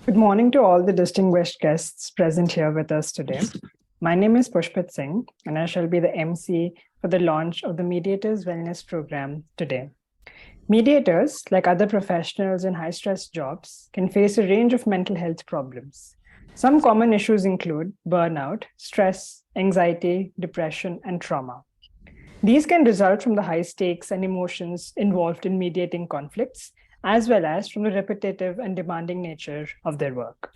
Good morning to all the distinguished guests present here with us today. My name is Pushpit Singh, and I shall be the MC for the launch of the Mediators Wellness Program today. Mediators, like other professionals in high-stress jobs, can face a range of mental health problems. Some common issues include burnout, stress, anxiety, depression, and trauma. These can result from the high stakes and emotions involved in mediating conflicts, as well as from the repetitive and demanding nature of their work.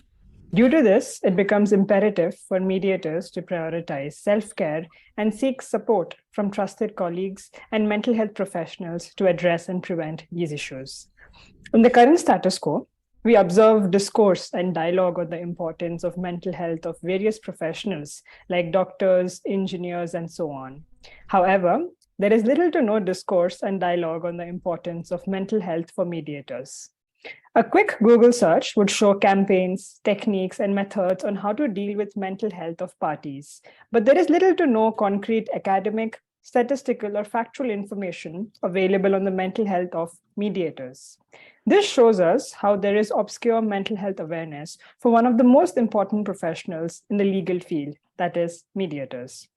Due to this, it becomes imperative for mediators to prioritize self-care and seek support from trusted colleagues and mental health professionals to address and prevent these issues. In the current status quo, we observe discourse and dialogue on the importance of mental health of various professionals like doctors, engineers, and so on. However, there is little to no discourse and dialogue on the importance of mental health for mediators. A quick Google search would show campaigns, techniques, and methods on how to deal with mental health of parties, but there is little to no concrete academic, statistical, or factual information available on the mental health of mediators. This shows us how there is obscure mental health awareness for one of the most important professionals in the legal field, that is, mediators.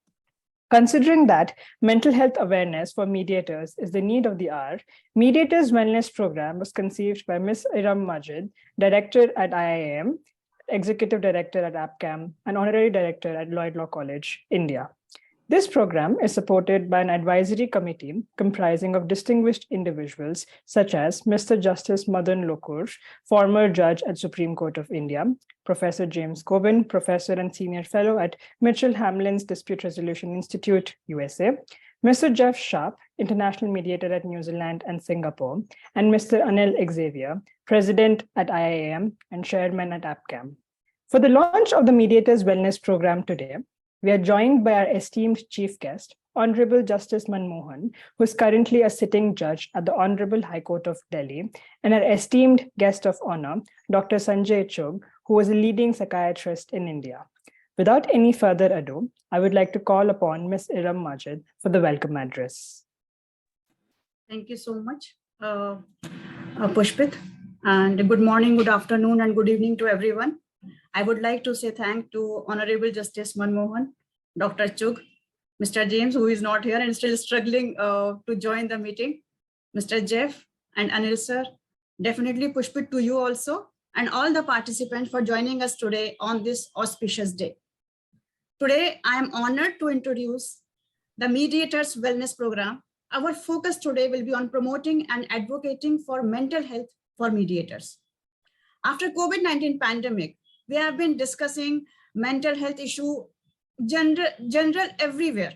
Considering that mental health awareness for mediators is the need of the hour, Mediators Wellness Program was conceived by Ms. Iram Majid, Director at IIM, Executive Director at APCAM, and Honorary Director at Lloyd Law College, India. This program is supported by an advisory committee comprising of distinguished individuals such as Mr. Justice Madan Lokur, former judge at Supreme Court of India, Professor James Coben, Professor and Senior Fellow at Mitchell Hamlin's Dispute Resolution Institute, USA, Mr. Jeff Sharp, International Mediator at New Zealand and Singapore, and Mr. Anil Xavier, President at IIM and Chairman at APCAM. For the launch of the Mediators Wellness Program today, we are joined by our esteemed chief guest, Honorable Justice Manmohan, who is currently a sitting judge at the Honorable High Court of Delhi, and our esteemed guest of honor, Dr. Sanjay Chugh, who is a leading psychiatrist in India. Without any further ado, I would like to call upon Ms. Iram Majid for the welcome address. Thank you so much, Pushpit, and good morning, good afternoon, and good evening to everyone. I would like to say thank to Honorable Justice Manmohan, Dr. Chugh, Mr. James, who is not here and still struggling to join the meeting, Mr. Jeff and Anil sir, definitely Pushpit to you also, and all the participants for joining us today on this auspicious day. Today, I am honored to introduce the Mediators Wellness Program. Our focus today will be on promoting and advocating for mental health for mediators. After COVID-19 pandemic, we have been discussing mental health issue general everywhere.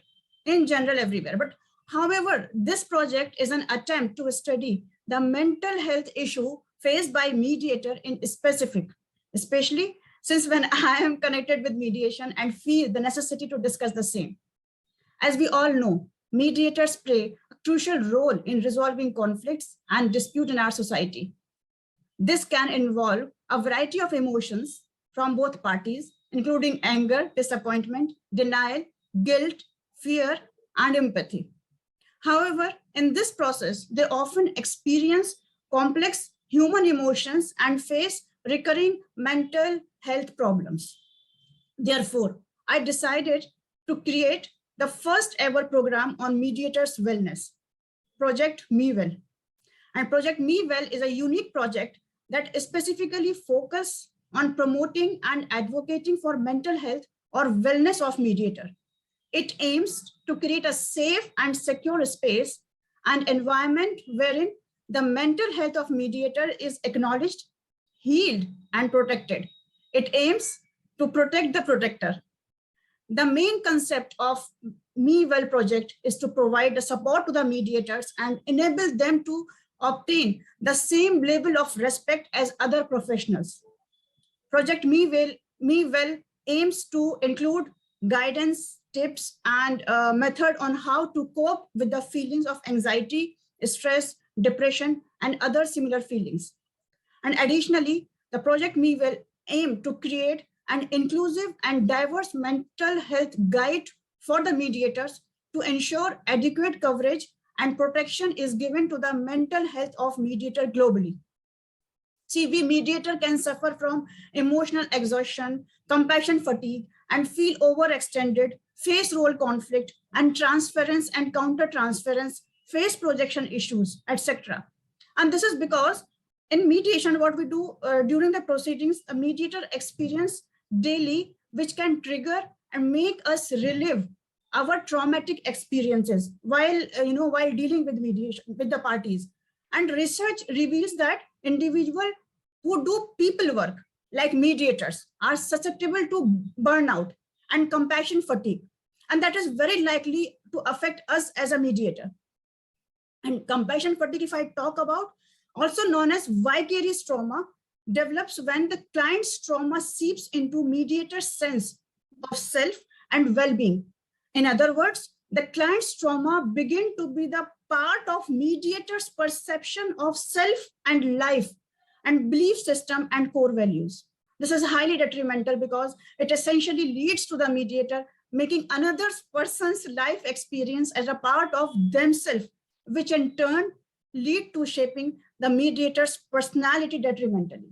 But however, this project is an attempt to study the mental health issue faced by mediator in specific, especially since when I am connected with mediation and feel the necessity to discuss the same. As we all know, mediators play a crucial role in resolving conflicts and dispute in our society. This can involve a variety of emotions from both parties, including anger, disappointment, denial, guilt, fear, and empathy. However, in this process, they often experience complex human emotions and face recurring mental health problems. Therefore, I decided to create the first ever program on mediators' wellness, Project MeWell. And Project MeWell is a unique project that specifically focuses on promoting and advocating for mental health or wellness of mediator. It aims to create a safe and secure space and environment wherein the mental health of mediator is acknowledged, healed, and protected. It aims to protect the protector. The main concept of MeWell project is to provide the support to the mediators and enable them to obtain the same level of respect as other professionals. Project MeWell aims to include guidance, tips, and method on how to cope with the feelings of anxiety, stress, depression, and other similar feelings. And additionally, the Project MeWell aim to create an inclusive and diverse mental health guide for the mediators to ensure adequate coverage and protection is given to the mental health of mediator globally. See, we mediator can suffer from emotional exhaustion, compassion fatigue, and feel overextended, face role conflict, and transference and counter-transference, face projection issues, etc. And this is because in mediation, what we do during the proceedings, a mediator experience daily, which can trigger and make us relive our traumatic experiences while while dealing with mediation with the parties. And research reveals that individuals who do people work like mediators are susceptible to burnout and compassion fatigue, and that is very likely to affect us as a mediator. And compassion fatigue, if I talk about, also known as vicarious trauma, develops when the client's trauma seeps into mediator's sense of self and well-being. In other words, the client's trauma begin to be the part of mediator's perception of self and life and belief system and core values. This is highly detrimental because it essentially leads to the mediator making another person's life experience as a part of themselves, which in turn lead to shaping the mediator's personality detrimentally.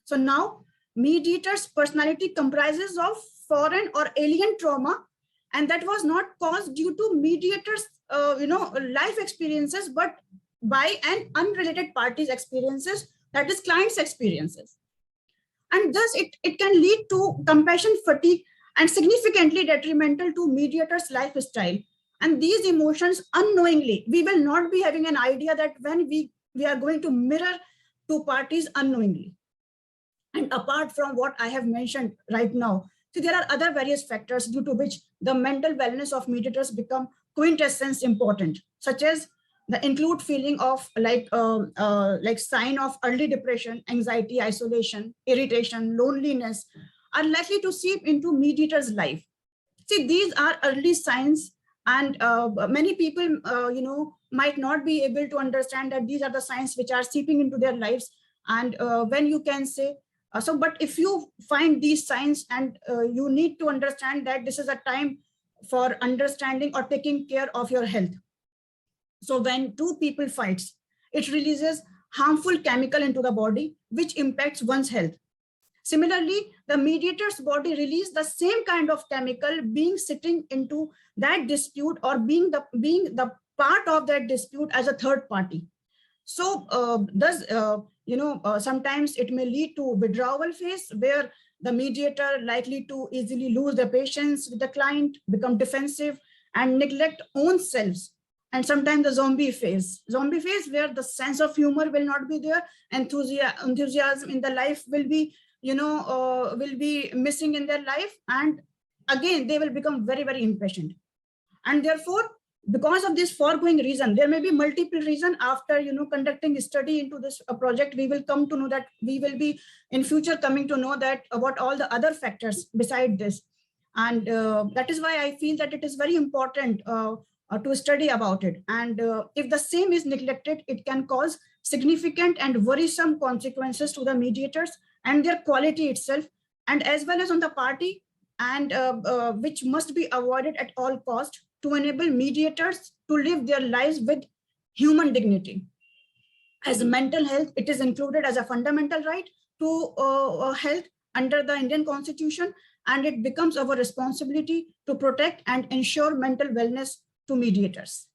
So now mediator's personality comprises of foreign or alien trauma, and that was not caused due to mediator's life experiences, but by an unrelated party's experiences, that is client's experiences. And thus it can lead to compassion fatigue and significantly detrimental to mediator's lifestyle. And these emotions unknowingly, we will not be having an idea that when we are going to mirror two parties unknowingly. And apart from what I have mentioned right now, so there are other various factors due to which the mental wellness of mediators become quintessence important, such as the include feeling of like sign of early depression, anxiety, isolation, irritation, loneliness are likely to seep into mediator's life. See, these are early signs, and many people might not be able to understand that these are the signs which are seeping into their lives. And when you can say, but if you find these signs, and you need to understand that this is a time for understanding or taking care of your health. So when two people fights, it releases harmful chemical into the body, which impacts one's health. Similarly, the mediator's body release the same kind of chemical being sitting into that dispute or being the part of that dispute as a third party. So sometimes it may lead to withdrawal phase where the mediator likely to easily lose the patience with the client, become defensive and neglect own selves. And sometimes the zombie phase where the sense of humor will not be there, enthusiasm in the life will be missing in their life, and again they will become very, very impatient. And therefore, because of this foregoing reason, there may be multiple reasons. After conducting a study into this project, we will come to know that we will be in future coming to know that about all the other factors beside this. And that is why I feel that it is very important to study about it. And if the same is neglected, it can cause significant and worrisome consequences to the mediators and their quality itself, and as well as on the party, and which must be avoided at all cost to enable mediators to live their lives with human dignity. As mental health, it is included as a fundamental right to health under the Indian Constitution, and it becomes our responsibility to protect and ensure mental wellness to mediators.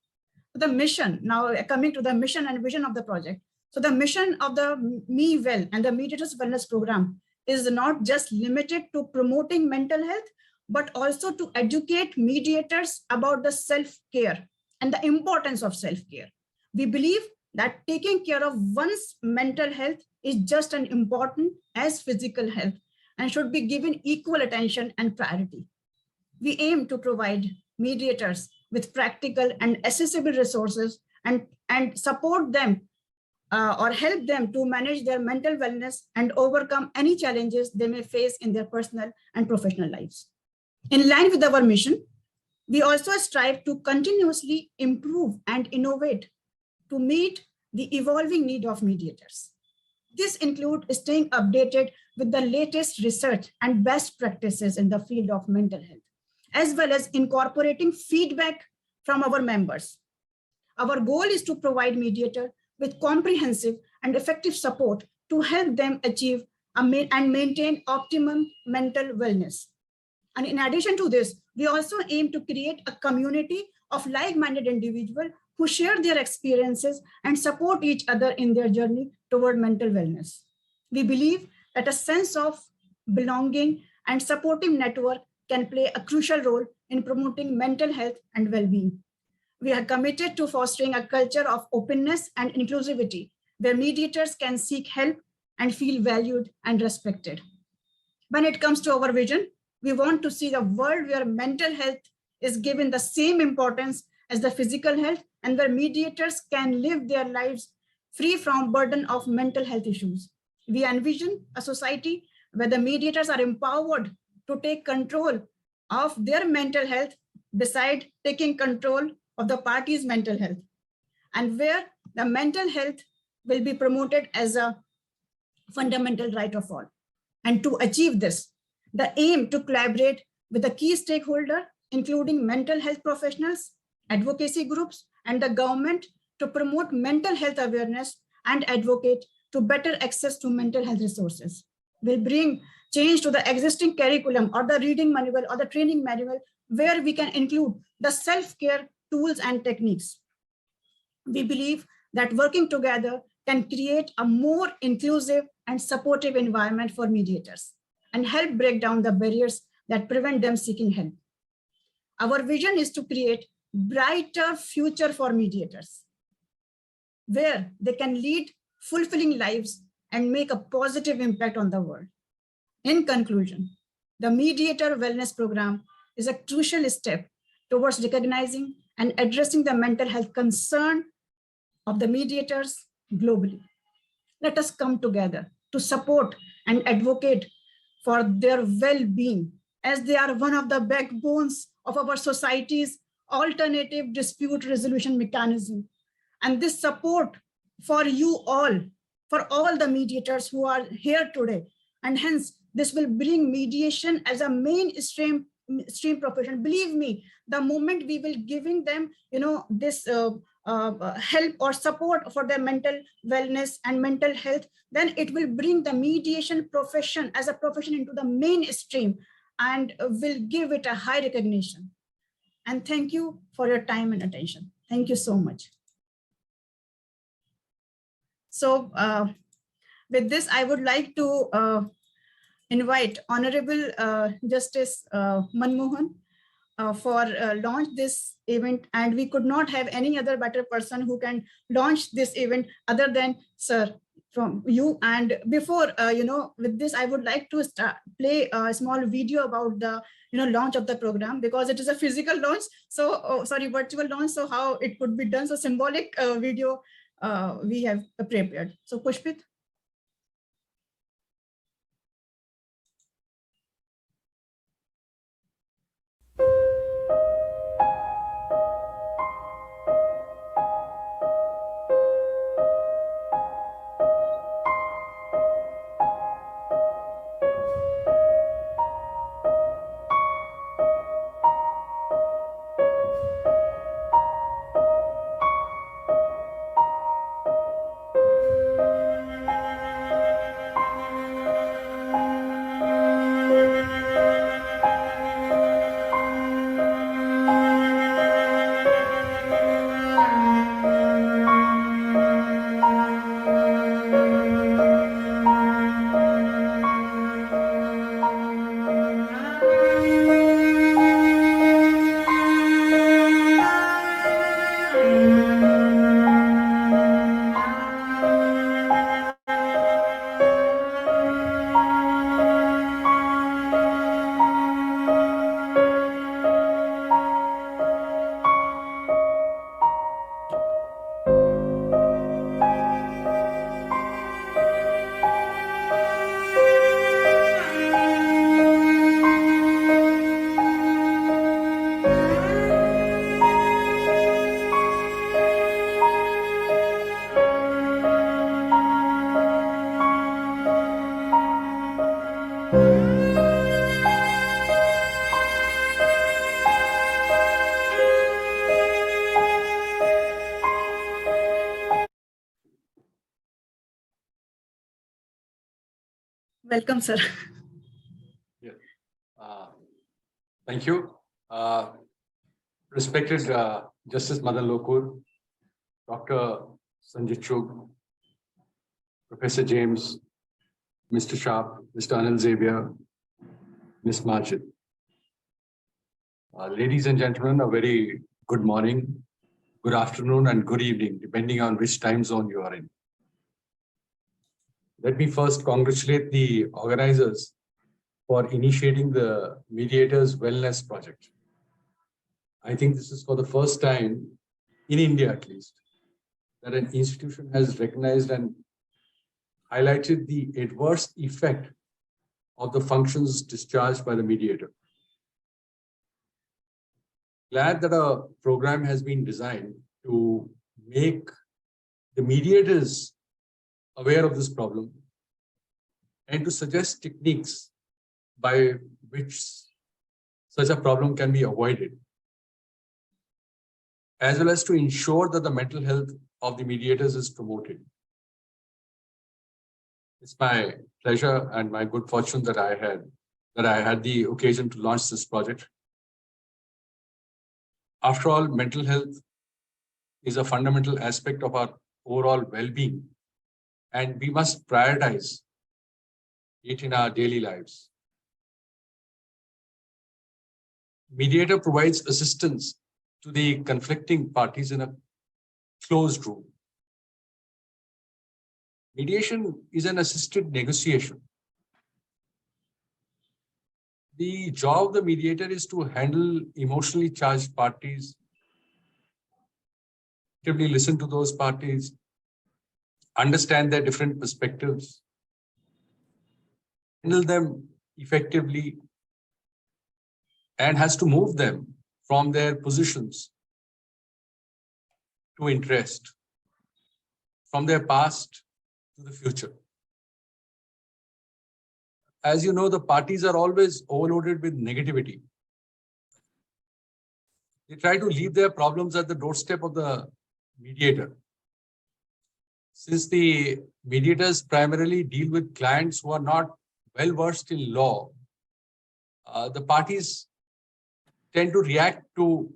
The mission, now coming to the mission and vision of the project. So the mission of the MeWell and the Mediators Wellness Program is not just limited to promoting mental health, but also to educate mediators about the self-care and the importance of self-care. We believe that taking care of one's mental health is just as important as physical health and should be given equal attention and priority. We aim to provide mediators with practical and accessible resources and support them or help them to manage their mental wellness and overcome any challenges they may face in their personal and professional lives. In line with our mission, we also strive to continuously improve and innovate to meet the evolving need of mediators. This includes staying updated with the latest research and best practices in the field of mental health, as well as incorporating feedback from our members. Our goal is to provide mediators with comprehensive and effective support to help them achieve and maintain optimum mental wellness. And in addition to this, we also aim to create a community of like-minded individuals who share their experiences and support each other in their journey toward mental wellness. We believe that a sense of belonging and supportive network can play a crucial role in promoting mental health and well-being. We are committed to fostering a culture of openness and inclusivity where mediators can seek help and feel valued and respected. When it comes to our vision, we want to see a world where mental health is given the same importance as the physical health and where mediators can live their lives free from burden of mental health issues. We envision a society where the mediators are empowered to take control of their mental health beside taking control of the party's mental health, and where the mental health will be promoted as a fundamental right of all. And to achieve this, the aim to collaborate with the key stakeholder, including mental health professionals, advocacy groups, and the government to promote mental health awareness and advocate to better access to mental health resources. Will bring change to the existing curriculum or the reading manual or the training manual where we can include the self-care tools and techniques. We believe that working together can create a more inclusive and supportive environment for mediators and help break down the barriers that prevent them seeking help. Our vision is to create brighter future for mediators, where they can lead fulfilling lives and make a positive impact on the world. In conclusion, the Mediator Wellness Program is a crucial step towards recognizing and addressing the mental health concern of the mediators globally. Let us come together to support and advocate for their well-being, as they are one of the backbones of our society's alternative dispute resolution mechanism. And this support for you all, for all the mediators who are here today, and hence this will bring mediation as a mainstream profession. Believe me, the moment we will giving them, this help or support for their mental wellness and mental health, then it will bring the mediation profession as a profession into the mainstream and will give it a high recognition. And thank you for your time and attention. Thank you so much. So with this, I would like to invite Honorable Justice Manmohan for launch this event, and we could not have any other better person who can launch this event other than Sir from you. And before with this, I would like to play a small video about the launch of the program, because it is a physical launch, so virtual launch, so how it could be done. So symbolic video we have prepared. So Pushpit. Welcome, sir. Yeah. Thank you. Respected Justice Madan Lokur, Dr. Sanjit Chugh, Professor James, Mr. Sharp, Mr. Anil Xavier, Ms. Majid. Ladies and gentlemen, a very good morning, good afternoon, and good evening, depending on which time zone you are in. Let me first congratulate the organizers for initiating the Mediators Wellness Project. I think this is for the first time in India, at least, that an institution has recognized and highlighted the adverse effect of the functions discharged by the mediator. Glad that a program has been designed to make the mediators aware of this problem and to suggest techniques by which such a problem can be avoided, as well as to ensure that the mental health of the mediators is promoted. It's my pleasure and my good fortune that I had the occasion to launch this project. After all, mental health is a fundamental aspect of our overall well-being, and we must prioritize it in our daily lives. Mediator provides assistance to the conflicting parties in a closed room. Mediation is an assisted negotiation. The job of the mediator is to handle emotionally charged parties, actively listen to those parties, understand their different perspectives, handle them effectively, and has to move them from their positions to interest, from their past to the future. As you know, the parties are always overloaded with negativity. They try to leave their problems at the doorstep of the mediator. Since the mediators primarily deal with clients who are not well versed in law, the parties tend to react to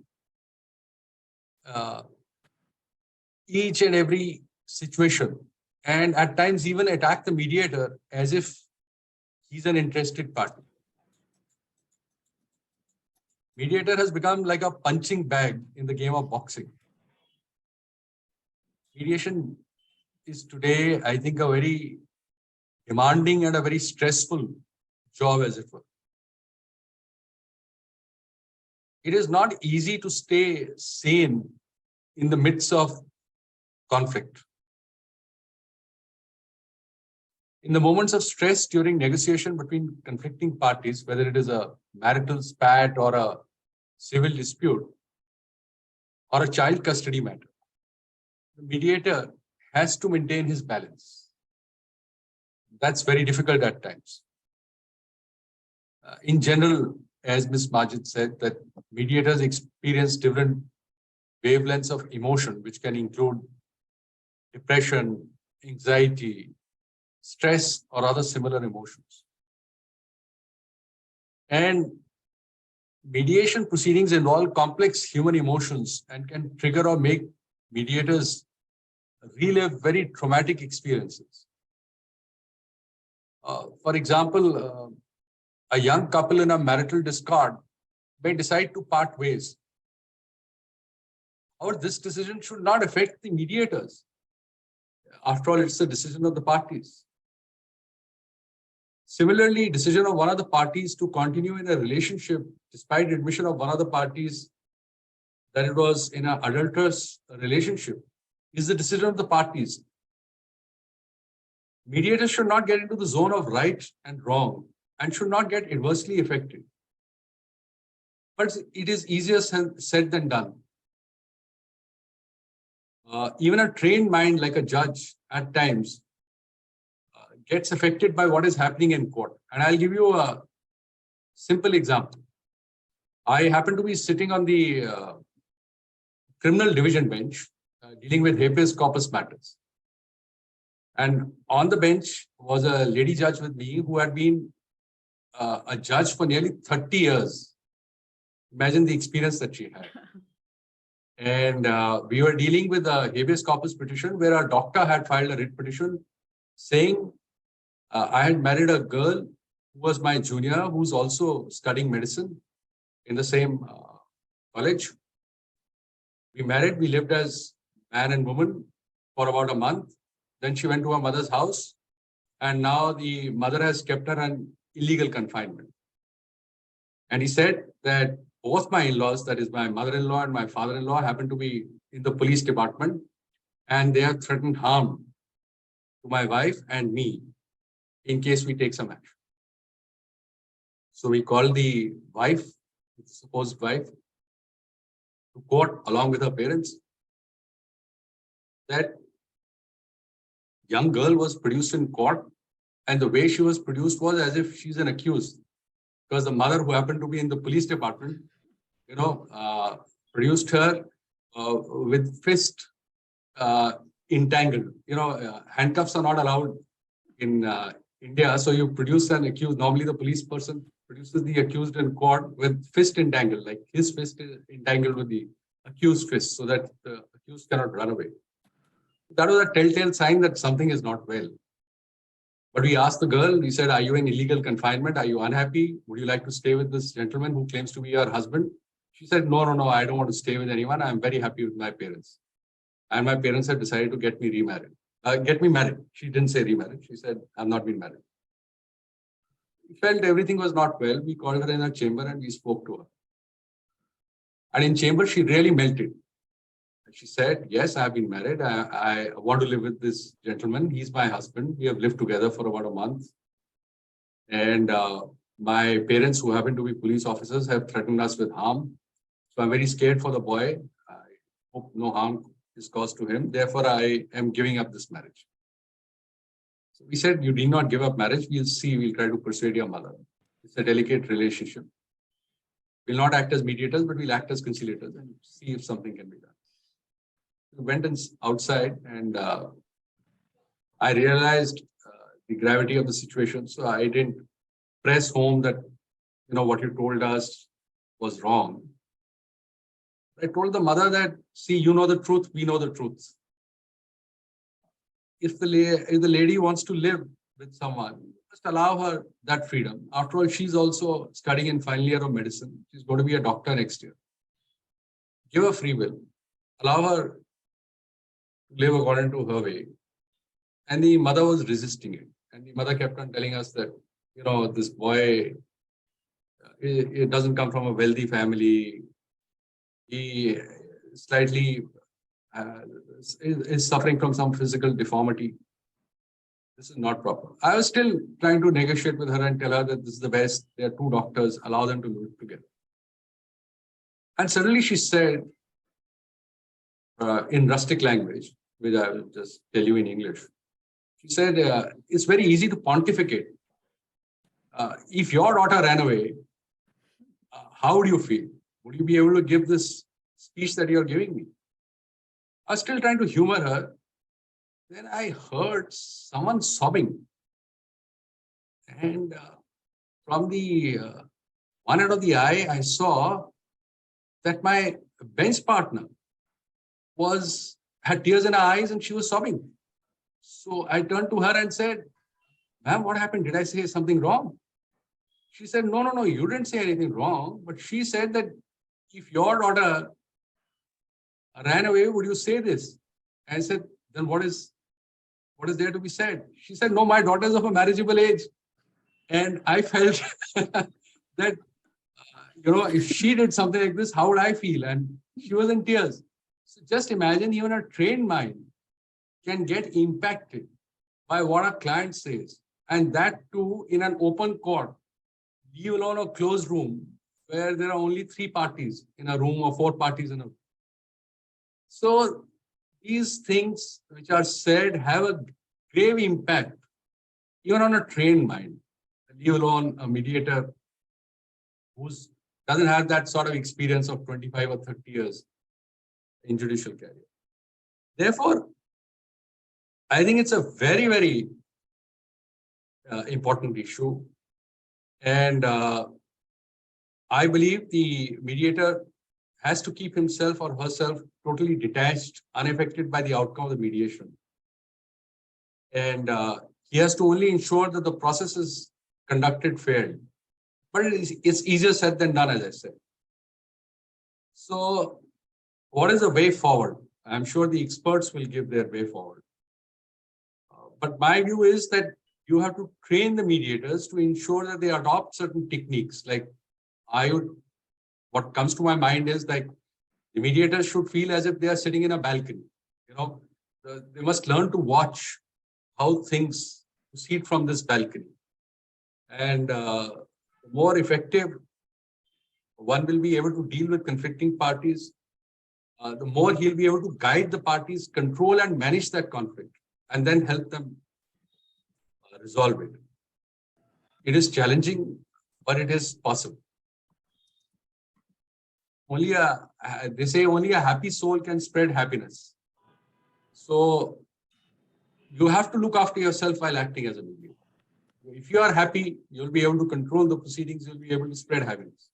each and every situation, and at times even attack the mediator as if he's an interested party. Mediator has become like a punching bag in the game of boxing. Mediation is today, I think, a very demanding and a very stressful job, as it were. It is not easy to stay sane in the midst of conflict. In the moments of stress during negotiation between conflicting parties, whether it is a marital spat or a civil dispute or a child custody matter, the mediator has to maintain his balance. That's very difficult at times. In general, as Ms. Majid said, that mediators experience different wavelengths of emotion, which can include depression, anxiety, stress, or other similar emotions. And mediation proceedings involve complex human emotions and can trigger or make mediators relive very traumatic experiences. For example, a young couple in a marital discord may decide to part ways. However, this decision should not affect the mediators. After all, it's the decision of the parties. Similarly, decision of one of the parties to continue in a relationship despite admission of one of the parties that it was in an adulterous relationship is the decision of the parties. Mediators should not get into the zone of right and wrong and should not get adversely affected. But it is easier said than done. Even a trained mind like a judge at times gets affected by what is happening in court. And I'll give you a simple example. I happen to be sitting on the criminal division bench dealing with habeas corpus matters. And on the bench was a lady judge with me who had been a judge for nearly 30 years. Imagine the experience that she had. And we were dealing with a habeas corpus petition where a doctor had filed a writ petition saying, I had married a girl who was my junior, who's also studying medicine in the same college. We married, we lived as man and woman for about a month. Then she went to her mother's house, and now the mother has kept her in illegal confinement. And he said that both my in-laws, that is my mother-in-law and my father-in-law, happen to be in the police department, and they have threatened harm to my wife and me in case we take some action. So we called the wife, the supposed wife, to court along with her parents. That young girl was produced in court, and the way she was produced was as if she's an accused, because the mother, who happened to be in the police department, produced her with fist entangled. Handcuffs are not allowed in India, so you produce an accused. Normally, the police person produces the accused in court with fist entangled, like his fist is entangled with the accused fist, so that the accused cannot run away. That was a telltale sign that something is not well. But we asked the girl, we said, are you in illegal confinement? Are you unhappy? Would you like to stay with this gentleman who claims to be your husband? She said, no, I don't want to stay with anyone. I'm very happy with my parents. And my parents had decided to get me married. She didn't say remarried. She said, I've not been married. We felt everything was not well. We called her in our chamber and we spoke to her. And in chamber, she really melted. She said, yes, I have been married. I want to live with this gentleman. He's my husband. We have lived together for about a month. And my parents, who happen to be police officers, have threatened us with harm. So I'm very scared for the boy. I hope no harm is caused to him. Therefore, I am giving up this marriage. So we said, you need not give up marriage. We'll see. We'll try to persuade your mother. It's a delicate relationship. We'll not act as mediators, but we'll act as conciliators and see if something can be done. We went outside, and I realized the gravity of the situation. So I didn't press home that, what you told us was wrong. I told the mother that, see, you know the truth, we know the truth. If the lady wants to live with someone, just allow her that freedom. After all, she's also studying in final year of medicine. She's going to be a doctor next year. Give her free will. Allow her live according to her way. And the mother was resisting it. And the mother kept on telling us that, this boy, it doesn't come from a wealthy family. He slightly is suffering from some physical deformity. This is not proper. I was still trying to negotiate with her and tell her that this is the best. There are two doctors, allow them to live together. And suddenly she said, in rustic language, which I will just tell you in English. She said, it's very easy to pontificate. If your daughter ran away, how would you feel? Would you be able to give this speech that you're giving me? I was still trying to humor her. Then I heard someone sobbing. And from the one end of the eye, I saw that my bench partner had tears in her eyes and she was sobbing. So I turned to her and said, ma'am, what happened? Did I say something wrong? She said, no, you didn't say anything wrong. But she said that if your daughter ran away, would you say this? And I said, then what is there to be said? She said, no, my daughter is of a marriageable age. And I felt that, if she did something like this, how would I feel? And she was in tears. So just imagine, even a trained mind can get impacted by what a client says. And that too in an open court, leave alone a closed room where there are only 3 parties in a room or 4 parties in a room. So these things which are said have a grave impact, even on a trained mind, leave alone a mediator who doesn't have that sort of experience of 25 or 30 years in judicial career. Therefore, I think it's a very, very important issue. And I believe the mediator has to keep himself or herself totally detached, unaffected by the outcome of the mediation. And he has to only ensure that the process is conducted fairly. But it's easier said than done, as I said. So what is the way forward? I'm sure the experts will give their way forward. But my view is that you have to train the mediators to ensure that they adopt certain techniques. Like what comes to my mind is like the mediators should feel as if they are sitting in a balcony. They must learn to watch how things proceed from this balcony. And more effective one will be able to deal with conflicting parties, the more he'll be able to guide the parties, control and manage that conflict, and then help them resolve it. It is challenging, but it is possible. They say only a happy soul can spread happiness. So you have to look after yourself while acting as a mediator. If you are happy, you'll be able to control the proceedings, you'll be able to spread happiness.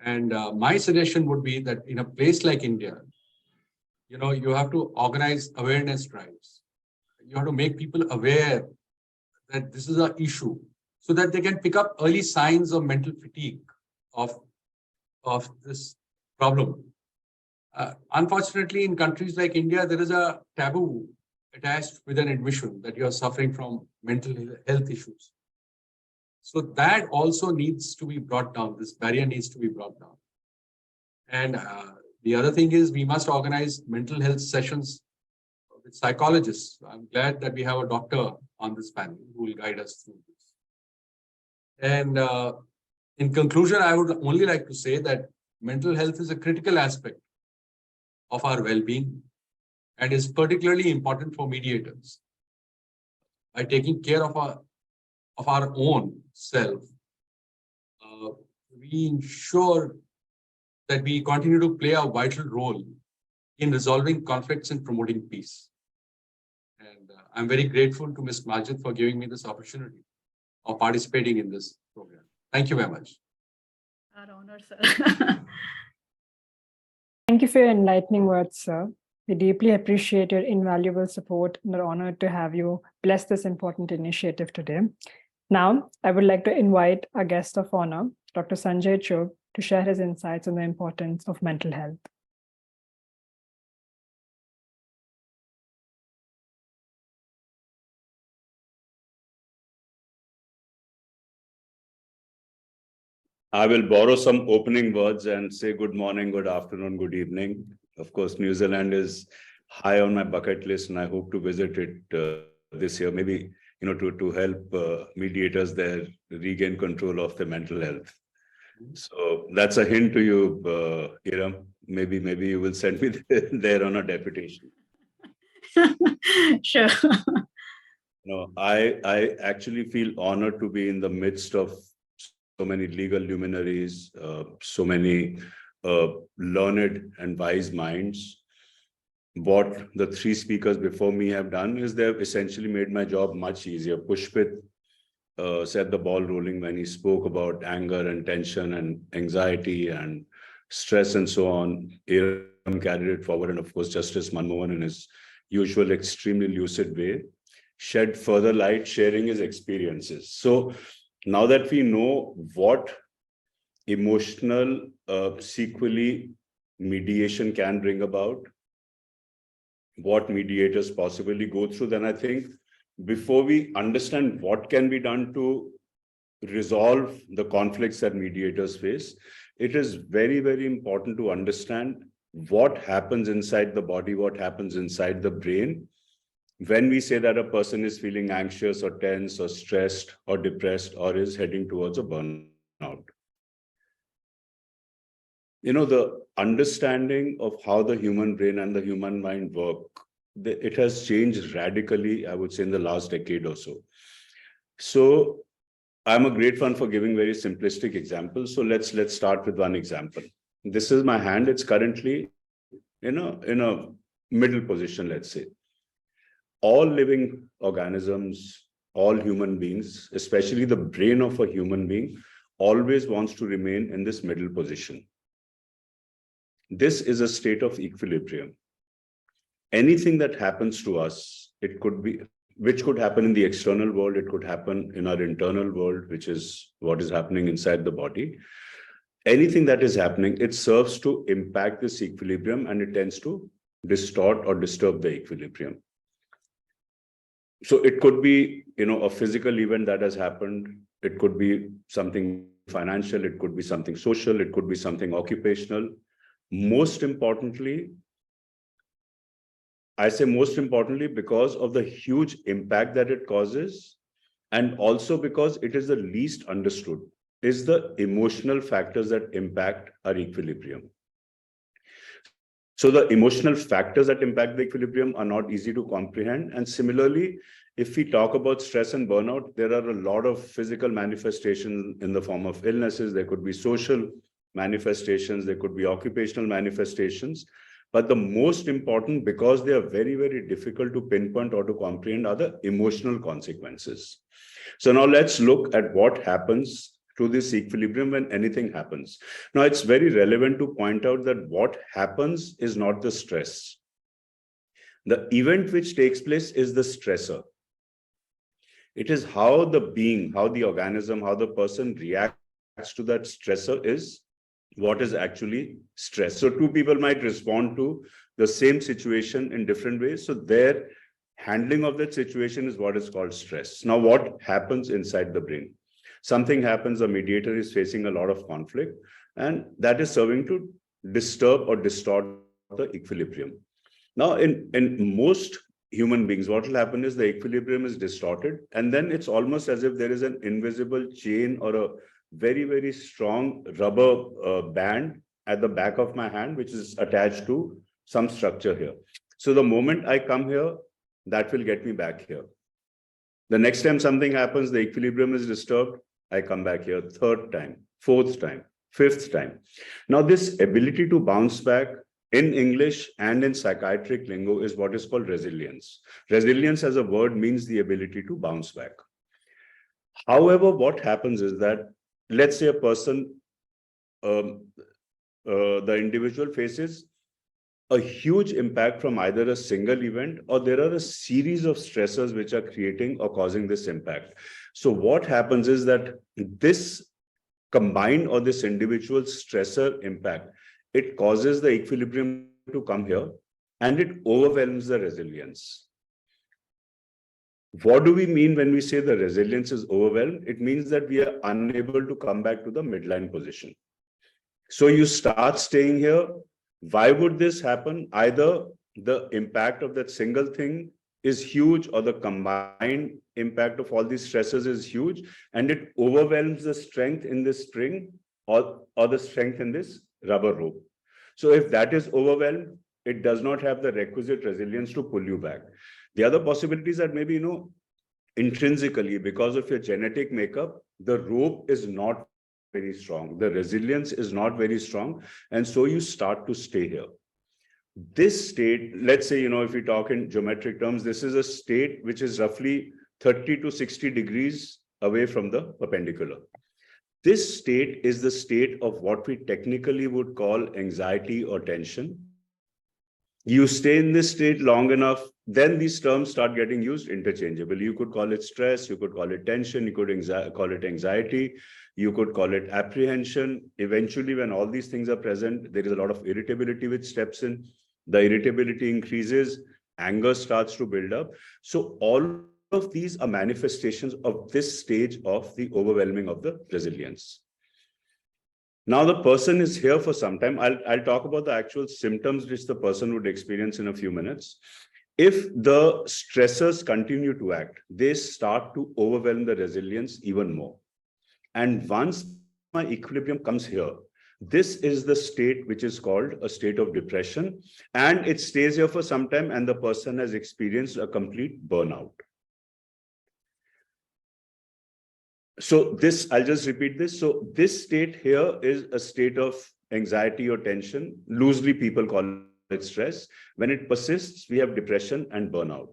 And my suggestion would be that in a place like India, you have to organize awareness drives. You have to make people aware that this is an issue so that they can pick up early signs of mental fatigue of this problem. Unfortunately, in countries like India, there is a taboo attached with an admission that you are suffering from mental health issues. So that also needs to be brought down. This barrier needs to be brought down. And the other thing is we must organize mental health sessions with psychologists. I'm glad that we have a doctor on this panel who will guide us through this. And in conclusion, I would only like to say that mental health is a critical aspect of our well-being and is particularly important for mediators. By taking care of our own self, we ensure that we continue to play a vital role in resolving conflicts and promoting peace. And I'm very grateful to Ms. Majid for giving me this opportunity of participating in this program. Thank you very much. Our honor, sir. Thank you for your enlightening words, sir. We deeply appreciate your invaluable support and are honored to have you bless this important initiative today. Now, I would like to invite our guest of honor, Dr. Sanjay Chugh, to share his insights on the importance of mental health. I will borrow some opening words and say good morning, good afternoon, good evening. Of course, New Zealand is high on my bucket list, and I hope to visit it this year. Maybe to help mediators there regain control of their mental health. So that's a hint to you, Iram. Maybe you will send me there on a deputation. Sure. I actually feel honored to be in the midst of so many legal luminaries, so many learned and wise minds. What the three speakers before me have done is they've essentially made my job much easier. Pushpit set the ball rolling when he spoke about anger and tension and anxiety and stress and so on. Iram carried it forward, and of course, Justice Manmohan, in his usual extremely lucid way, shed further light, sharing his experiences. So now that we know what emotional sequelae mediation can bring about, what mediators possibly go through, then I think before we understand what can be done to resolve the conflicts that mediators face, it is very, very important to understand what happens inside the body, what happens inside the brain when we say that a person is feeling anxious or tense or stressed or depressed or is heading towards a burnout. The understanding of how the human brain and the human mind work, it has changed radically, I would say, in the last decade or so. So I'm a great fan for giving very simplistic examples. So let's start with one example. This is my hand. It's currently in a middle position, let's say. all living organisms, all human beings, especially the brain of a human being, always wants to remain in this middle position. This is a state of equilibrium. Anything that happens to us, it could be, which could happen in the external world, it could happen in our internal world, which is what is happening inside the body. Anything that is happening, it serves to impact this equilibrium, and it tends to distort or disturb the equilibrium. So it could be, a physical event that has happened. It could be something financial. It could be something social. It could be something occupational. Most importantly, I say most importantly because of the huge impact that it causes, and also because it is the least understood, is the emotional factors that impact our equilibrium. So the emotional factors that impact the equilibrium are not easy to comprehend. And similarly, if we talk about stress and burnout, there are a lot of physical manifestations in the form of illnesses. There could be social manifestations. There could be occupational manifestations. But the most important, because they are very, very difficult to pinpoint or to comprehend, are the emotional consequences. So now let's look at what happens to this equilibrium when anything happens. Now, it's very relevant to point out that what happens is not the stress. The event which takes place is the stressor. It is how the being, how the organism, how the person reacts to that stressor is what is actually stress. So two people might respond to the same situation in different ways. So their handling of that situation is what is called stress. Now, what happens inside the brain? Something happens, a mediator is facing a lot of conflict, and that is serving to disturb or distort the equilibrium. Now, in most human beings, what will happen is the equilibrium is distorted, and then it's almost as if there is an invisible chain or a very, very strong rubber band at the back of my hand, which is attached to some structure here. So the moment I come here, that will get me back here. The next time something happens, the equilibrium is disturbed, I come back here, third time, fourth time, fifth time. Now, this ability to bounce back in English and in psychiatric lingo is what is called resilience. Resilience as a word means the ability to bounce back. However, what happens is that, let's say a person, the individual faces a huge impact from either a single event, or there are a series of stressors which are creating or causing this impact. So what happens is that this combined, or this individual stressor impact, it causes the equilibrium to come here, and it overwhelms the resilience. What do we mean when we say the resilience is overwhelmed? It means that we are unable to come back to the midline position. So you start staying here. Why would this happen? Either the impact of that single thing is huge, or the combined impact of all these stresses is huge, and it overwhelms the strength in this spring, or the strength in this rubber rope. So if that is overwhelmed, it does not have the requisite resilience to pull you back. The other possibilities are maybe, intrinsically, because of your genetic makeup, the rope is not very strong. The resilience is not very strong. And so you start to stay here. This state, let's say, if we talk in geometric terms, this is a state which is roughly 30 to 60 degrees away from the perpendicular. This state is the state of what we technically would call anxiety or tension. You stay in this state long enough, then these terms start getting used interchangeably. You could call it stress, you could call it tension, you could call it anxiety, you could call it apprehension. Eventually, when all these things are present, there is a lot of irritability which steps in. The irritability increases, anger starts to build up. So all of these are manifestations of this stage of the overwhelming of the resilience. Now the person is here for some time. I'll talk about the actual symptoms which the person would experience in a few minutes. If the stressors continue to act, they start to overwhelm the resilience even more. And once my equilibrium comes here, this is the state which is called a state of depression, and it stays here for some time, and the person has experienced a complete burnout. So this, I'll just repeat this. So this state here is a state of anxiety or tension. Loosely, people call it stress. When it persists, we have depression and burnout.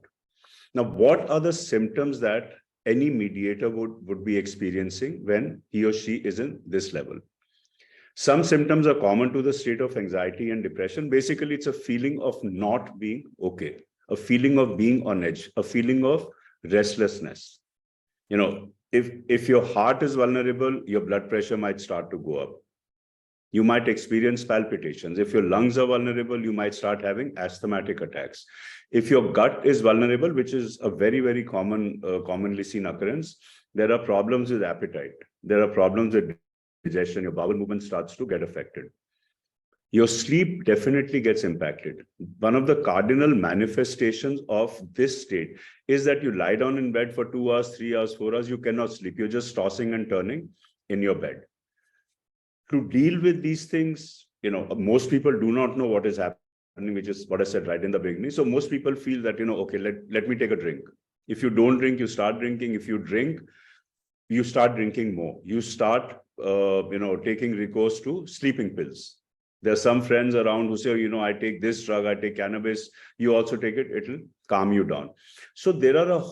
Now, what are the symptoms that any mediator would be experiencing when he or she is in this level? Some symptoms are common to the state of anxiety and depression. Basically, it's a feeling of not being okay, a feeling of being on edge, a feeling of restlessness. You know, if your heart is vulnerable, your blood pressure might start to go up. You might experience palpitations. If your lungs are vulnerable, you might start having asthmatic attacks. If your gut is vulnerable, which is a very, very commonly seen occurrence, there are problems with appetite. There are problems with digestion. Your bowel movement starts to get affected. Your sleep definitely gets impacted. One of the cardinal manifestations of this state is that you lie down in bed for 2 hours, 3 hours, 4 hours, you cannot sleep. You're just tossing and turning in your bed. To deal with these things, you know, most people do not know what is happening, which is what I said right in the beginning. So most people feel that, you know, okay, let me take a drink. If you don't drink, you start drinking. If you drink, you start drinking more. You start, taking recourse to sleeping pills. There are some friends around who say, you know, I take this drug, I take cannabis. You also take it, it'll calm you down. So there are a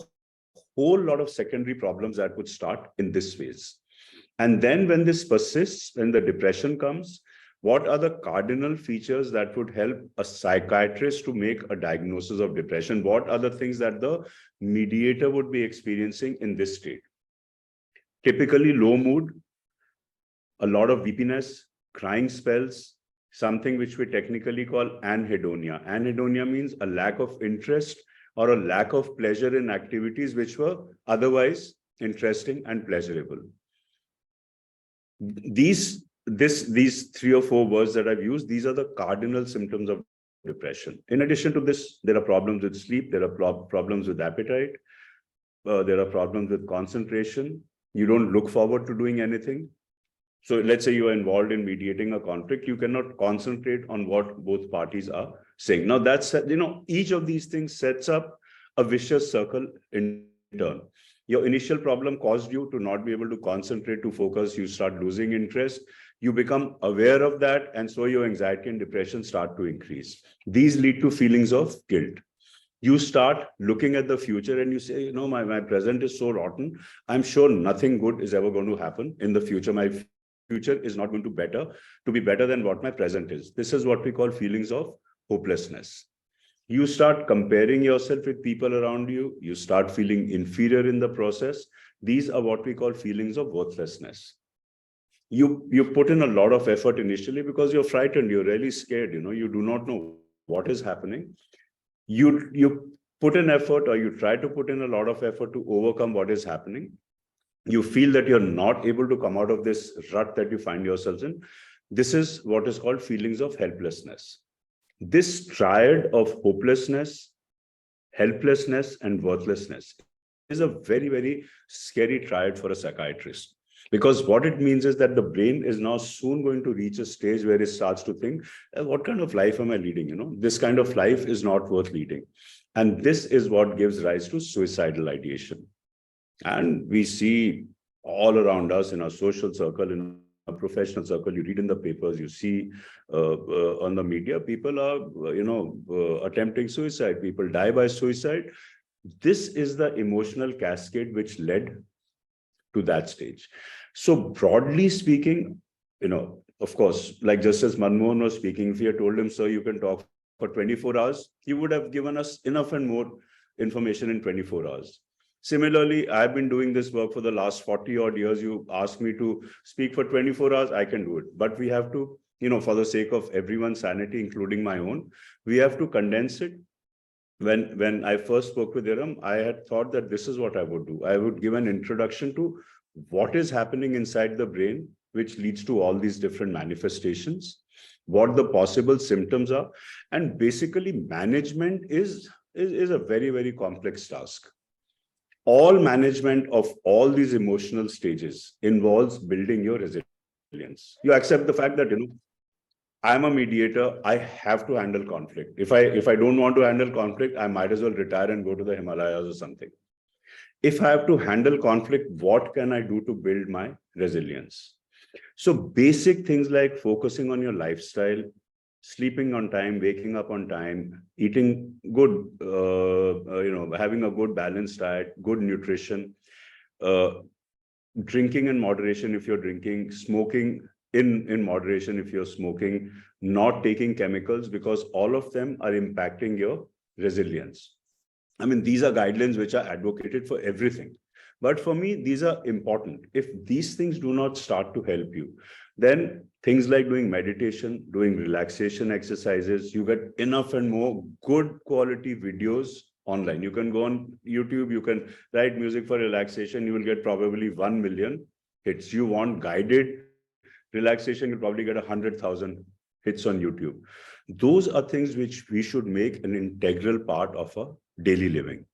whole lot of secondary problems that would start in this phase. And then when this persists, when the depression comes, what are the cardinal features that would help a psychiatrist to make a diagnosis of depression? What are the things that the mediator would be experiencing in this state? Typically low mood, a lot of weepiness, crying spells, something which we technically call anhedonia. Anhedonia means a lack of interest or a lack of pleasure in activities which were otherwise interesting and pleasurable. These 3 or 4 words that I've used, these are the cardinal symptoms of depression. In addition to this, there are problems with sleep, there are problems with appetite, there are problems with concentration. You don't look forward to doing anything. So let's say you are involved in mediating a conflict, you cannot concentrate on what both parties are saying. Now that's, you know, each of these things sets up a vicious circle in turn. Your initial problem caused you to not be able to concentrate, to focus, you start losing interest, you become aware of that, and so your anxiety and depression start to increase. These lead to feelings of guilt. You start looking at the future and you say, you know, my present is so rotten, I'm sure nothing good is ever going to happen in the future. My future is not going to be better than what my present is. This is what we call feelings of hopelessness. You start comparing yourself with people around you. You start feeling inferior in the process. These are what we call feelings of worthlessness. You put in a lot of effort initially because you're frightened. You're really scared. You know, you do not know what is happening. You put in effort, or you try to put in a lot of effort to overcome what is happening. You feel that you're not able to come out of this rut that you find yourselves in. This is what is called feelings of helplessness. This triad of hopelessness, helplessness, and worthlessness is a very, very scary triad for a psychiatrist, because what it means is that the brain is now soon going to reach a stage where it starts to think, what kind of life am I leading? You know, this kind of life is not worth leading. And this is what gives rise to suicidal ideation. And we see all around us in our social circle, in a professional circle, you read in the papers, you see on the media, people are, attempting suicide. People die by suicide. This is the emotional cascade which led to that stage. So broadly speaking, of course, like Justice Manmohan was speaking, if you had told him, sir, you can talk for 24 hours, he would have given us enough and more information in 24 hours. Similarly, I've been doing this work for the last 40 odd years. You ask me to speak for 24 hours, I can do it. But we have to, for the sake of everyone's sanity, including my own, we have to condense it. When I first spoke with Iram, I had thought that this is what I would do. I would give an introduction to what is happening inside the brain, which leads to all these different manifestations, what the possible symptoms are. And basically, management is a very, very complex task. All management of all these emotional stages involves building your resilience. You accept the fact that, I'm a mediator, I have to handle conflict. If I don't want to handle conflict, I might as well retire and go to the Himalayas or something. If I have to handle conflict, what can I do to build my resilience? So basic things like focusing on your lifestyle, sleeping on time, waking up on time, eating good, having a good balanced diet, good nutrition, drinking in moderation if you're drinking, smoking in moderation if you're smoking, not taking chemicals, because all of them are impacting your resilience. I mean, these are guidelines which are advocated for everything. But for me, these are important. If these things do not start to help you, then things like doing meditation, doing relaxation exercises, you get enough and more good quality videos online. You can go on YouTube, you can write music for relaxation, you will get probably 1 million hits. You want guided relaxation, you'll probably get 100,000 hits on YouTube. Those are things which we should make an integral part of our daily living.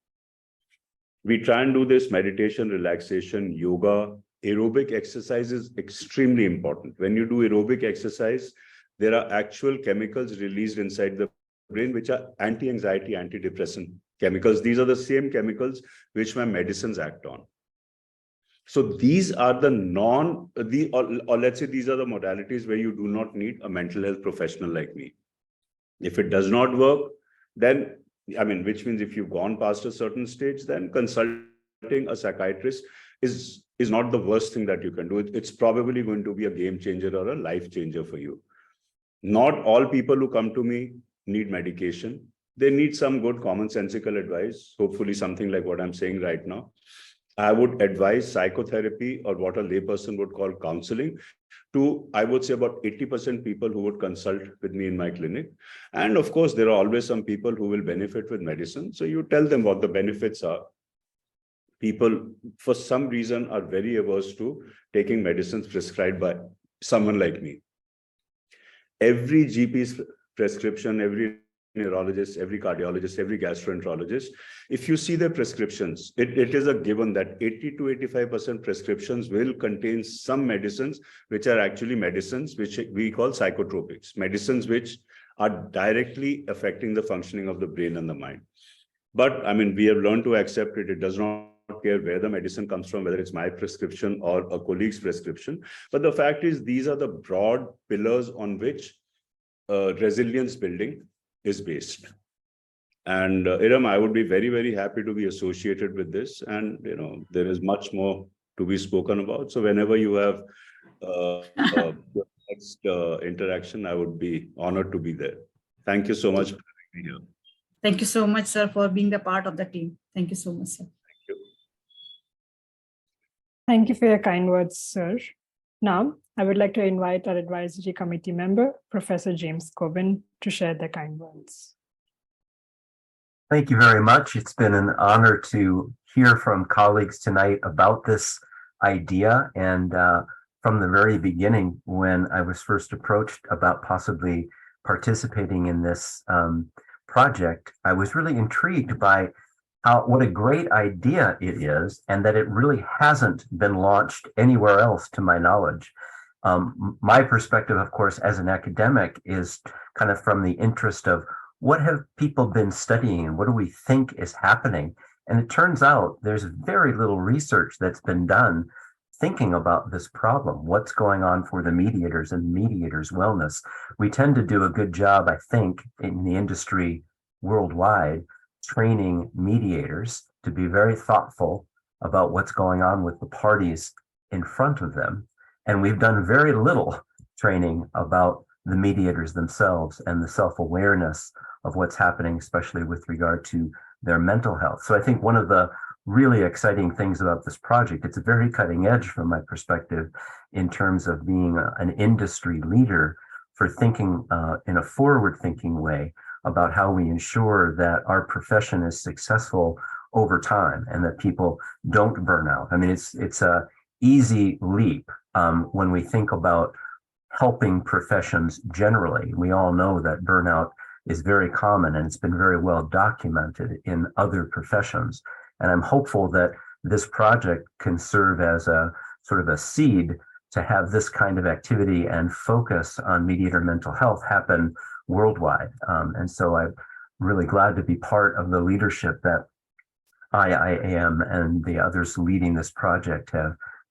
We try and do this meditation, relaxation, yoga, aerobic exercise is extremely important. When you do aerobic exercise, there are actual chemicals released inside the brain, which are anti-anxiety, antidepressant chemicals. These are the same chemicals which my medicines act on. So these are the or let's say these are the modalities where you do not need a mental health professional like me. If it does not work, then, I mean, which means if you've gone past a certain stage, then consulting a psychiatrist is not the worst thing that you can do. It's probably going to be a game changer or a life changer for you. Not all people who come to me need medication. They need some good commonsensical advice, hopefully something like what I'm saying right now. I would advise psychotherapy, or what a layperson would call counseling, to, I would say, about 80% people who would consult with me in my clinic. And of course, there are always some people who will benefit with medicine. So you tell them what the benefits are. People, for some reason, are very averse to taking medicines prescribed by someone like me. Every GP's prescription, every neurologist, every cardiologist, every gastroenterologist, if you see their prescriptions, it is a given that 80 to 85% prescriptions will contain some medicines which are actually medicines which we call psychotropics, medicines which are directly affecting the functioning of the brain and the mind. But I mean, we have learned to accept it. It does not care where the medicine comes from, whether it's my prescription or a colleague's prescription. But the fact is, these are the broad pillars on which resilience building is based. And Iram, I would be very, very happy to be associated with this. And, you know, there is much more to be spoken about. So whenever you have the next interaction, I would be honored to be there. Thank you so much for having me here. Thank you so much, sir, for being the part of the team. Thank you so much, sir. Thank you. Thank you for your kind words, sir. Now, I would like to invite our advisory committee member, Professor James Coben, to share their kind words. Thank you very much. It's been an honor to hear from colleagues tonight about this idea. And from the very beginning, when I was first approached about possibly participating in this project, I was really intrigued by what a great idea it is, and that it really hasn't been launched anywhere else to my knowledge. My perspective, of course, as an academic is kind of from the interest of what have people been studying and what do we think is happening? And it turns out there's very little research that's been done thinking about this problem, what's going on for the mediators and mediators' wellness. We tend to do a good job, I think, in the industry worldwide, training mediators to be very thoughtful about what's going on with the parties in front of them. And we've done very little training about the mediators themselves and the self-awareness of what's happening, especially with regard to their mental health. So I think one of the really exciting things about this project, it's very cutting edge from my perspective in terms of being an industry leader for thinking in a forward-thinking way about how we ensure that our profession is successful over time and that people don't burn out. I mean, it's a easy leap when we think about helping professions generally. We all know that burnout is very common and it's been very well documented in other professions. And I'm hopeful that this project can serve as a sort of a seed to have this kind of activity and focus on mediator mental health happen worldwide. And so I'm really glad to be part of the leadership that IIAM and the others leading this project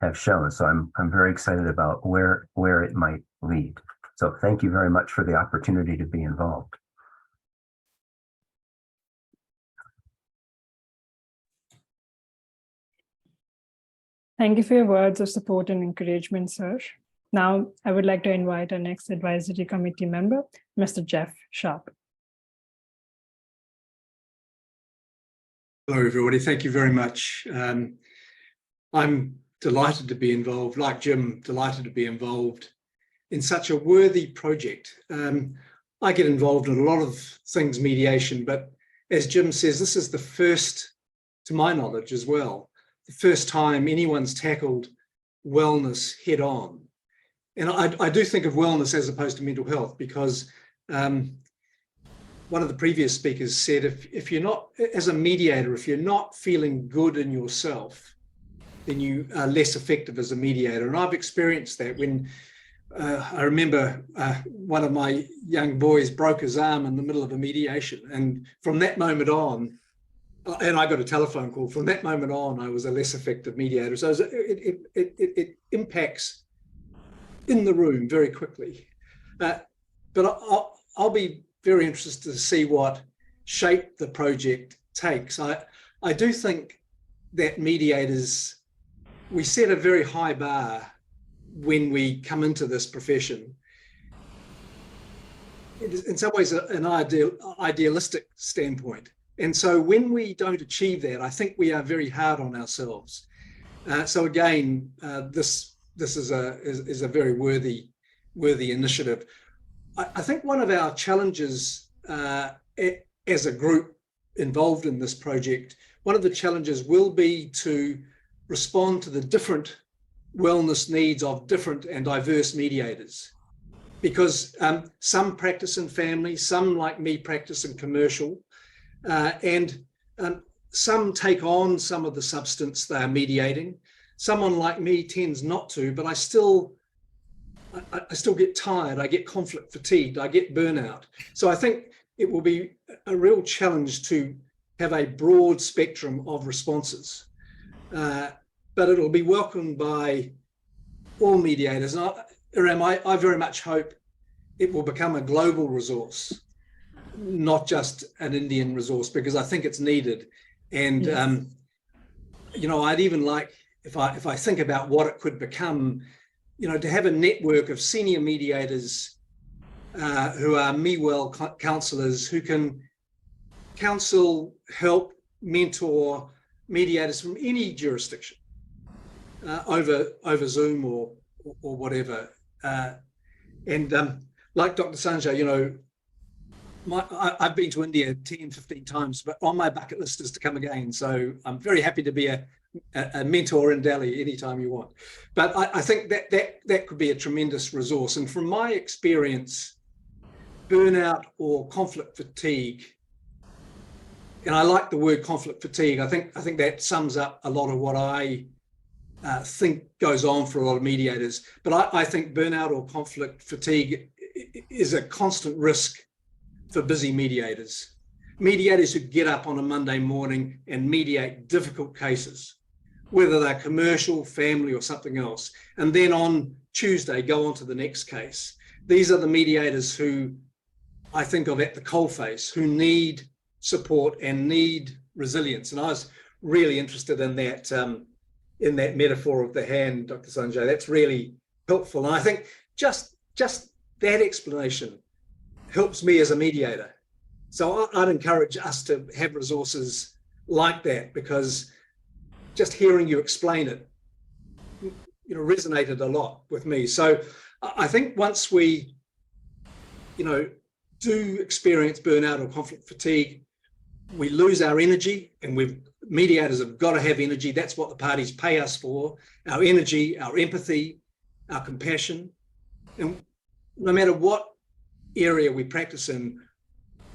have shown. So I'm very excited about where it might lead. So thank you very much for the opportunity to be involved. Thank you for your words of support and encouragement, sir. Now, I would like to invite our next advisory committee member, Mr. Jeff Sharp. Hello, everybody. Thank you very much. I'm delighted to be involved, like Jim, delighted to be involved in such a worthy project. I get involved in a lot of things mediation, but as Jim says, this is the first, to my knowledge as well, the first time anyone's tackled wellness head on. And I do think of wellness as opposed to mental health, because one of the previous speakers said, if you're not, as a mediator, if you're not feeling good in yourself, then you are less effective as a mediator. And I've experienced that when I remember one of my young boys broke his arm in the middle of a mediation. And from that moment on, and I got a telephone call, from that moment on, I was a less effective mediator. So it impacts in the room very quickly. But I'll be very interested to see what shape the project takes. I do think that mediators, we set a very high bar when we come into this profession. It is in some ways an idealistic standpoint. And so when we don't achieve that, I think we are very hard on ourselves. So again, this is a very worthy initiative. I think one of our challenges as a group involved in this project, one of the challenges will be to respond to the different wellness needs of different and diverse mediators. Because some practice in family, some like me practice in commercial, and some take on some of the substance they are mediating. Someone like me tends not to, but I still get tired, I get conflict fatigued, I get burnout. So I think it will be a real challenge to have a broad spectrum of responses, but it'll be welcomed by all mediators. And I very much hope it will become a global resource, not just an Indian resource, because I think it's needed. And, yes. I'd even like, if I think about what it could become, to have a network of senior mediators who are MeWell counselors who can counsel, help, mentor mediators from any jurisdiction over Zoom or whatever. And like Dr. Sanjay, I've been to India 10, 15 times, but on my bucket list is to come again. So I'm very happy to be a mentor in Delhi anytime you want. But I think that could be a tremendous resource. And from my experience, burnout or conflict fatigue, and I like the word conflict fatigue, I think that sums up a lot of what I think goes on for a lot of mediators. But I think burnout or conflict fatigue is a constant risk for busy mediators. Mediators who get up on a Monday morning and mediate difficult cases, whether they're commercial, family, or something else, and then on Tuesday go on to the next case. These are the mediators who I think of at the coalface, who need support and need resilience. And I was really interested in that metaphor of the hand, Dr. Sanjay. That's really helpful. And I think just that explanation helps me as a mediator. So I'd encourage us to have resources like that, because just hearing you explain it, resonated a lot with me. So I think once we, do experience burnout or conflict fatigue, we lose our energy, and mediators have got to have energy. That's what the parties pay us for, our energy, our empathy, our compassion. And no matter what area we practice in,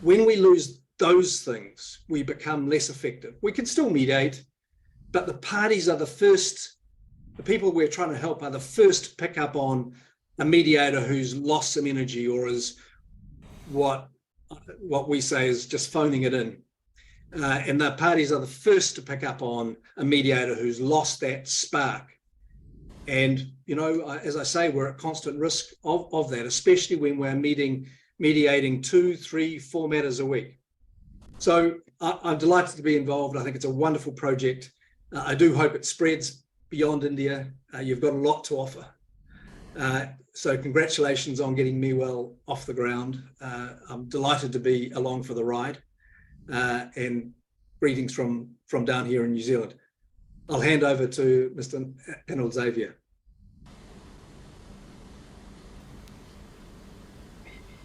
when we lose those things, we become less effective. We can still mediate, but the parties are the people we're trying to help are the first to pick up on a mediator who's lost some energy, or is what we say is just phoning it in. And the parties are the first to pick up on a mediator who's lost that spark. And, you know, as I say, we're at constant risk of that, especially when we're mediating 2, 3, 4 matters a week. So I'm delighted to be involved. I think it's a wonderful project. I do hope it spreads beyond India. You've got a lot to offer. So congratulations on getting MeWell off the ground. I'm delighted to be along for the ride, and greetings from down here in New Zealand. I'll hand over to Mr. Anil Xavier.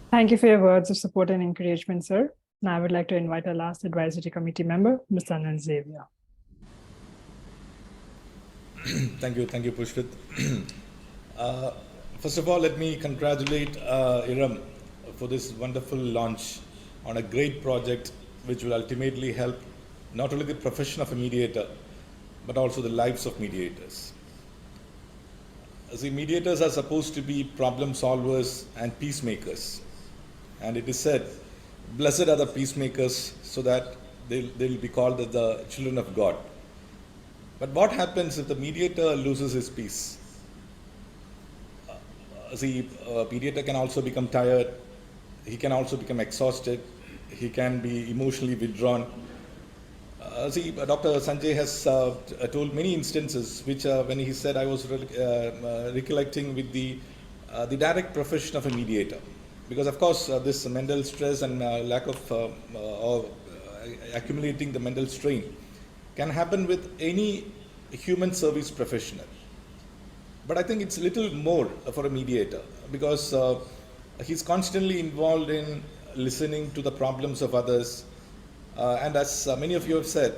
Thank you for your words of support and encouragement, sir. Now I would like to invite our last advisory committee member, Mr. Anil Xavier. Thank you, Pushpit. First of all, let me congratulate IRAM for this wonderful launch on a great project which will ultimately help not only the profession of a mediator, but also the lives of mediators. See, mediators are supposed to be problem solvers and peacemakers. And it is said, blessed are the peacemakers, so that they'll be called the children of God. But what happens if the mediator loses his peace? See, a mediator can also become tired. He can also become exhausted. He can be emotionally withdrawn. See, Dr. Sanjay has told many instances which, when he said, I was recollecting with the direct profession of a mediator. Because, of course, this mental stress and lack of accumulating the mental strain can happen with any human service professional. But I think it's a little more for a mediator, because he's constantly involved in listening to the problems of others. And as many of you have said,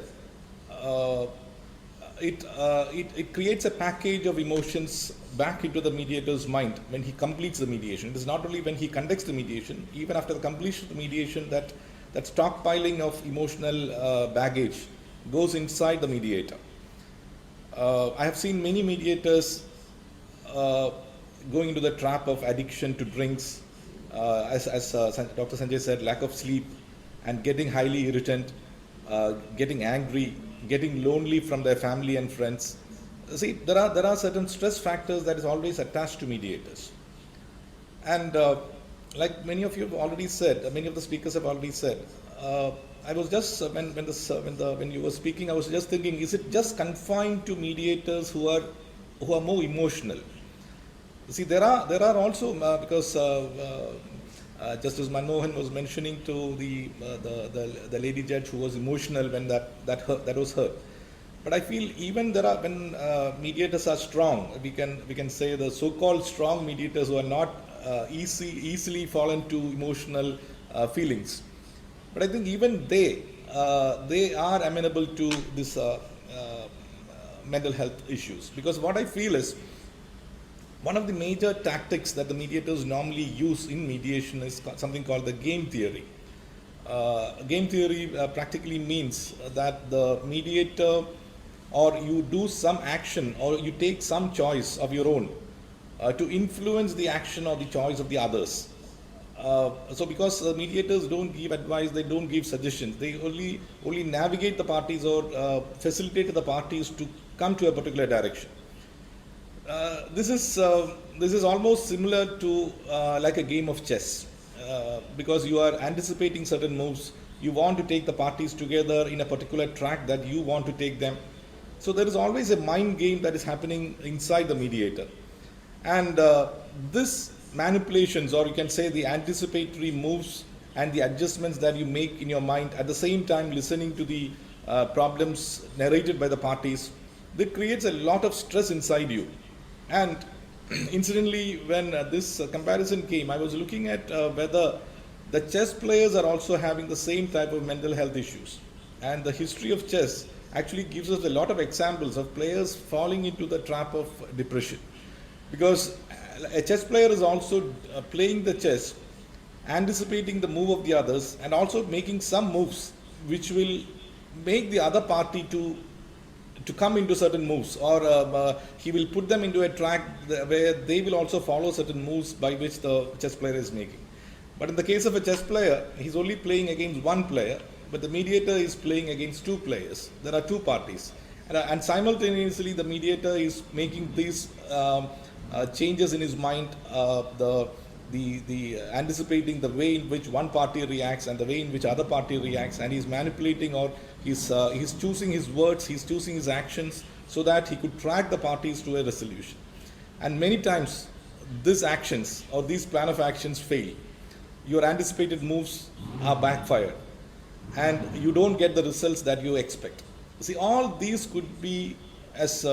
it creates a package of emotions back into the mediator's mind when he completes the mediation. It is not only when he conducts the mediation, even after the completion of the mediation, that stockpiling of emotional baggage goes inside the mediator. I have seen many mediators going into the trap of addiction to drinks, as Dr. Sanjay said, lack of sleep, and getting highly irritant, getting angry, getting lonely from their family and friends. See, there are certain stress factors that is always attached to mediators. And like many of you have already said, many of the speakers have already said, I was just, when you were speaking, I was just thinking, is it just confined to mediators who are more emotional? See, there are also, because Justice Manmohan was mentioning to the lady judge who was emotional when that was heard. But I feel even when mediators are strong, we can say the so-called strong mediators who are not easily fall into emotional feelings. But I think even they are amenable to this mental health issues. Because what I feel is, one of the major tactics that the mediators normally use in mediation is something called the game theory. Game theory practically means that the mediator, or you do some action, or you take some choice of your own to influence the action or the choice of the others. So because mediators don't give advice, they don't give suggestions, they only navigate the parties or facilitate the parties to come to a particular direction. This is almost similar to like a game of chess, because you are anticipating certain moves. You want to take the parties together in a particular track that you want to take them. So there is always a mind game that is happening inside the mediator. And this manipulations, or you can say the anticipatory moves and the adjustments that you make in your mind, at the same time listening to the problems narrated by the parties, that creates a lot of stress inside you. And incidentally, when this comparison came, I was looking at whether the chess players are also having the same type of mental health issues. And the history of chess actually gives us a lot of examples of players falling into the trap of depression. Because a chess player is also playing the chess, anticipating the move of the others, and also making some moves which will make the other party to come into certain moves, or he will put them into a track where they will also follow certain moves by which the chess player is making. But in the case of a chess player, he's only playing against one player, but the mediator is playing against two players. There are two parties. And simultaneously, the mediator is making these changes in his mind, the anticipating the way in which one party reacts and the way in which other party reacts, and he's manipulating, or he's choosing his words, he's choosing his actions so that he could track the parties to a resolution. And many times these actions or these plan of actions fail. Your anticipated moves are backfired and you don't get the results that you expect. See, all these could be, as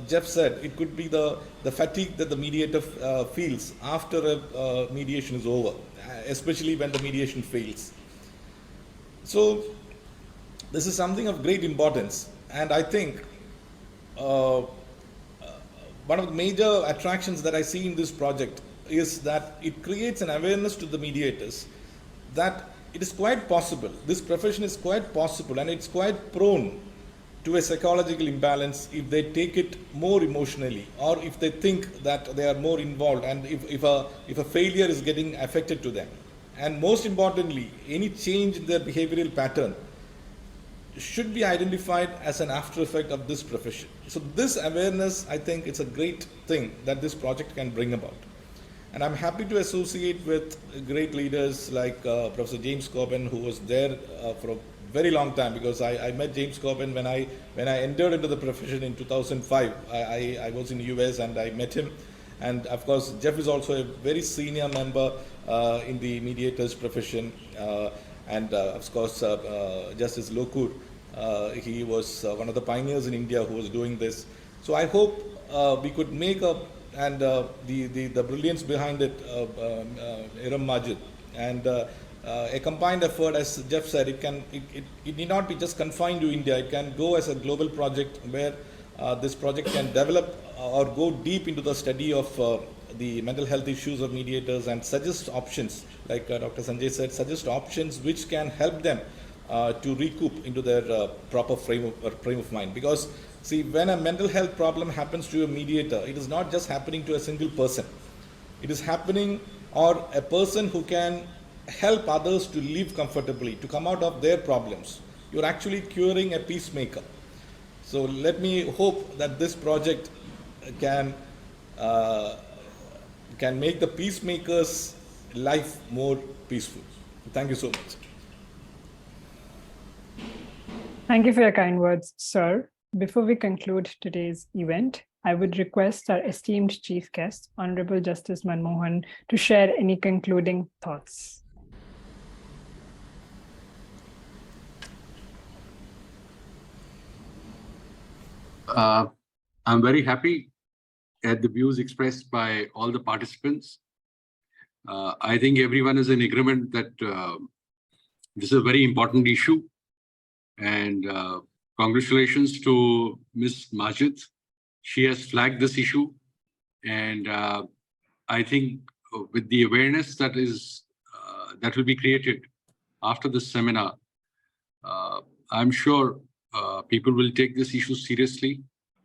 Jeff said, it could be the fatigue that the mediator feels after a mediation is over, especially when the mediation fails. So this is something of great importance, and I think one of the major attractions that I see in this project is that it creates an awareness to the mediators that it is quite possible, this profession is quite possible, and it's quite prone to a psychological imbalance if they take it more emotionally, or if they think that they are more involved, and if a failure is getting affected to them. And most importantly, any change in their behavioral pattern should be identified as an after effect of this profession. So this awareness, I think it's a great thing that this project can bring about. And I'm happy to associate with great leaders like Professor James Coben, who was there for a very long time, because I met James Coben when I entered into the profession in 2005. I was in the US and I met him. And of course, Jeff is also a very senior member in the mediators profession. And of course, Justice Lokur, he was one of the pioneers in India who was doing this. So I hope we could make up, and the brilliance behind it, Iram Majid, and a combined effort, as Jeff said, it need not be just confined to India. It can go as a global project where this project can develop or go deep into the study of the mental health issues of mediators and suggest options, like Dr. Sanjay said, suggest options which can help them to recoup into their proper frame of mind. Because see, when a mental health problem happens to a mediator, it is not just happening to a single person. It is happening, or a person who can help others to live comfortably, to come out of their problems. You're actually curing a peacemaker. So let me hope that this project can make the peacemaker's life more peaceful. Thank you so much. Thank you for your kind words, sir. Before we conclude today's event, I would request our esteemed chief guest, Honorable Justice Manmohan, to share any concluding thoughts. I'm very happy at the views expressed by all the participants. I think everyone is in agreement that this is a very important issue, and congratulations to Ms. Majid. She has flagged this issue, and I think with the awareness that will be created after this seminar, I'm sure people will take this issue seriously,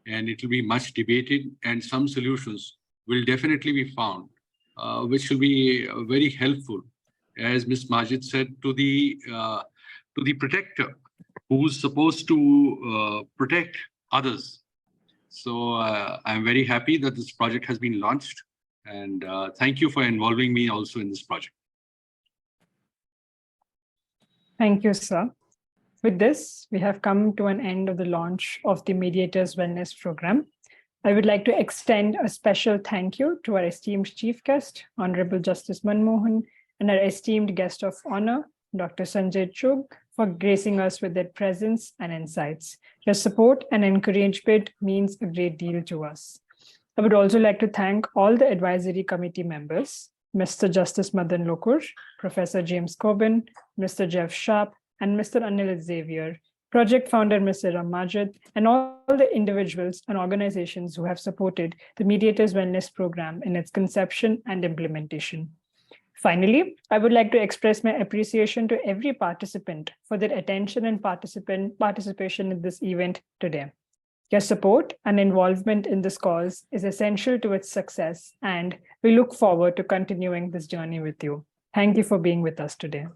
and it will be much debated, and some solutions will definitely be found, which will be very helpful, as Ms. Majid said, to the protector who's supposed to protect others. So I'm very happy that this project has been launched, and thank you for involving me also in this project. Thank you, sir. With this, we have come to an end of the launch of the Mediators Wellness Program. I would like to extend a special thank you to our esteemed chief guest, Honorable Justice Manmohan, and our esteemed guest of honor, Dr. Sanjay Chugh, for gracing us with their presence and insights. Your support and encouragement means a great deal to us. I would also like to thank all the advisory committee members, Mr. Justice Madan Lokur, Professor James Coben, Mr. Jeff Sharp, and Mr. Anil Xavier, project founder Mr. Iram Majid, and all the individuals and organizations who have supported the Mediators Wellness Program in its conception and implementation. Finally, I would like to express my appreciation to every participant for their attention and participation in this event today. Your support and involvement in this cause is essential to its success, and we look forward to continuing this journey with you. Thank you for being with us today.